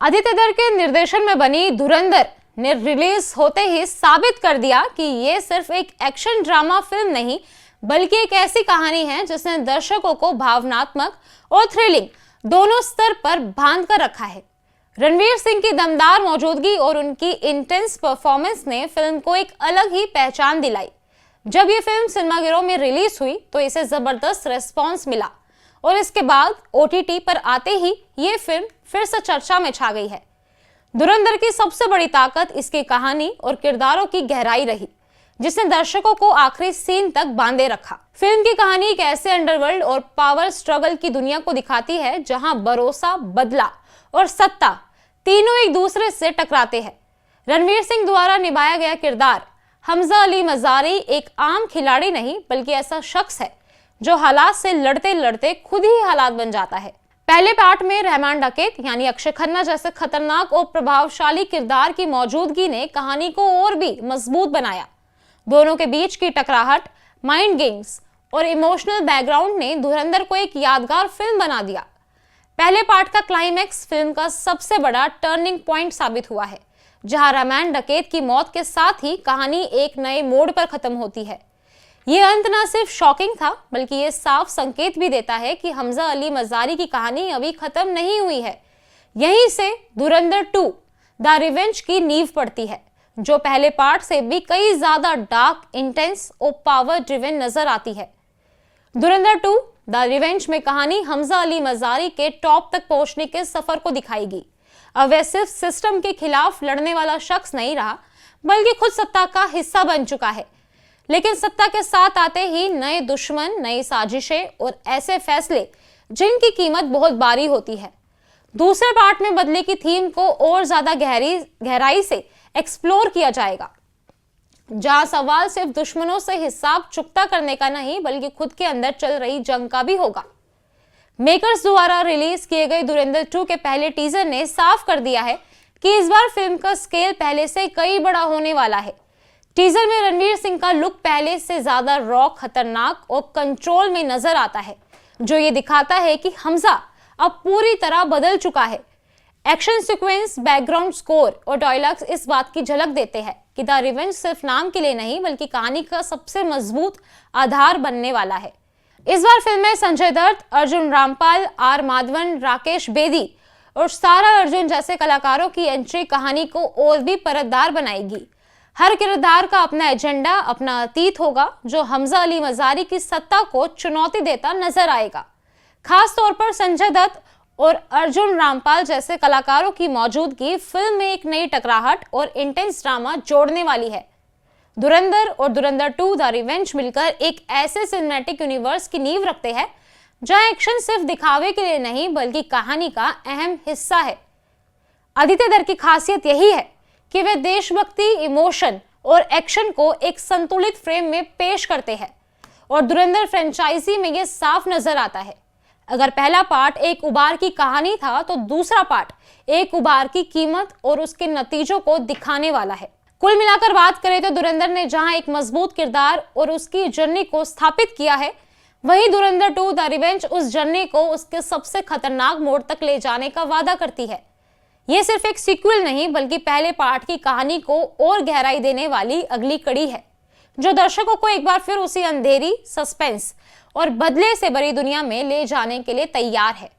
आदित्य दर के निर्देशन में बनी धुरंधर ने रिलीज होते ही साबित कर दिया कि ये सिर्फ एक एक्शन ड्रामा फिल्म नहीं बल्कि एक ऐसी कहानी है जिसने दर्शकों को भावनात्मक और थ्रिलिंग दोनों स्तर पर बांध कर रखा है। रणवीर सिंह की दमदार मौजूदगी और उनकी इंटेंस परफॉर्मेंस ने फिल्म को एक अलग ही पहचान दिलाई। जब ये फिल्म सिनेमाघरों में रिलीज हुई तो इसे जबरदस्त रेस्पॉन्स मिला और इसके बाद OTT पर आते ही ये फिल्म फिर से चर्चा में छा गई है। धुरंधर की सबसे बड़ी ताकत इसकी कहानी और किरदारों की गहराई रही, जिसने दर्शकों को आखिरी सीन तक बांधे रखा। फिल्म की कहानी एक ऐसे अंडरवर्ल्ड और पावर स्ट्रगल की दुनिया को दिखाती है जहां भरोसा, बदला और सत्ता तीनों एक दूसरे से टकराते हैं। रणवीर सिंह द्वारा निभाया गया किरदार हमजा अली मजारी एक आम खिलाड़ी नहीं बल्कि ऐसा शख्स है जो हालात से लड़ते लड़ते खुद ही हालात बन जाता है। पहले पार्ट में रहमान डकैत यानी अक्षय खन्ना जैसे खतरनाक और प्रभावशाली किरदार की मौजूदगी ने कहानी को और भी मजबूत बनाया। दोनों के बीच की टकराहट, माइंड गेम्स और इमोशनल बैकग्राउंड ने धुरंधर को एक यादगार फिल्म बना दिया। पहले पार्ट का क्लाइमैक्स फिल्म का सबसे बड़ा टर्निंग पॉइंट साबित हुआ है, जहां रहमान डकैत की मौत के साथ ही कहानी एक नए मोड़ पर खत्म होती है। ये अंत न सिर्फ शॉकिंग था बल्कि ये साफ संकेत भी देता है कि हमजा अली मजारी की कहानी अभी खत्म नहीं हुई है। यहीं से धुरंधर 2 द रिवेंज की नींव पड़ती है, जो पहले पार्ट से भी कई ज्यादा डार्क, इंटेंस और पावर ड्रिवन नजर आती है। धुरंधर 2 द रिवेंज में कहानी हमजा अली मजारी के टॉप तक पहुंचने के सफर को दिखाएगी। अब वह सिर्फ सिस्टम के खिलाफ लड़ने वाला शख्स नहीं रहा बल्कि खुद सत्ता का हिस्सा बन चुका है। लेकिन सत्ता के साथ आते ही नए दुश्मन, नई साजिशें और ऐसे फैसले जिनकी कीमत बहुत भारी होती है। दूसरे पार्ट में बदले की थीम को और ज्यादा गहराई से एक्सप्लोर किया जाएगा, जहां सवाल सिर्फ दुश्मनों से हिसाब चुकता करने का नहीं बल्कि खुद के अंदर चल रही जंग का भी होगा। मेकर्स द्वारा रिलीज किए गए धुरंधर 2 के पहले टीजर ने साफ कर दिया है कि इस बार फिल्म का स्केल पहले से कई बड़ा होने वाला है। टीजर में रणवीर सिंह का लुक पहले से ज्यादा रॉ, खतरनाक और कंट्रोल में नजर आता है, जो ये दिखाता है कि हमजा अब पूरी तरह बदल चुका है। एक्शन सीक्वेंस, बैकग्राउंड स्कोर और डायलॉग्स इस बात की झलक देते हैं कि द रिवेंज सिर्फ नाम के लिए नहीं बल्कि कहानी का सबसे मजबूत आधार बनने वाला है। इस बार फिल्म में संजय दत्त, अर्जुन रामपाल, आर माधवन, राकेश बेदी और सारा अर्जुन जैसे कलाकारों की एंट्री कहानी को और भी परतदार बनाएगी। हर किरदार का अपना एजेंडा, अपना अतीत होगा जो हमजा अली मजारी की सत्ता को चुनौती देता नजर आएगा। खास तौर पर संजय दत्त और अर्जुन रामपाल जैसे कलाकारों की मौजूदगी फिल्म में एक नई टकराहट और इंटेंस ड्रामा जोड़ने वाली है। धुरंधर और धुरंधर 2 द रिवेंज मिलकर एक ऐसे सिनेमैटिक यूनिवर्स की नींव रखते हैं जहां एक्शन सिर्फ दिखावे के लिए नहीं बल्कि कहानी का अहम हिस्सा है। आदित्य दर की खासियत यही है कि वे देशभक्ति, इमोशन और एक्शन को एक संतुलित फ्रेम में पेश करते हैं और धुरंधर फ्रेंचाइजी में यह साफ नजर आता है। अगर पहला पार्ट एक उबार की कहानी था तो दूसरा पार्ट एक उबार की कीमत और उसके नतीजों को दिखाने वाला है। कुल मिलाकर बात करें तो धुरंधर ने जहां एक मजबूत किरदार और उसकी जर्नी को स्थापित किया है, वहीं धुरंधर 2 द रिवेंज उस जर्नी को उसके सबसे खतरनाक मोड़ तक ले जाने का वादा करती है। यह सिर्फ एक सीक्वल नहीं बल्कि पहले पार्ट की कहानी को और गहराई देने वाली अगली कड़ी है, जो दर्शकों को एक बार फिर उसी अंधेरी, सस्पेंस और बदले से भरी दुनिया में ले जाने के लिए तैयार है।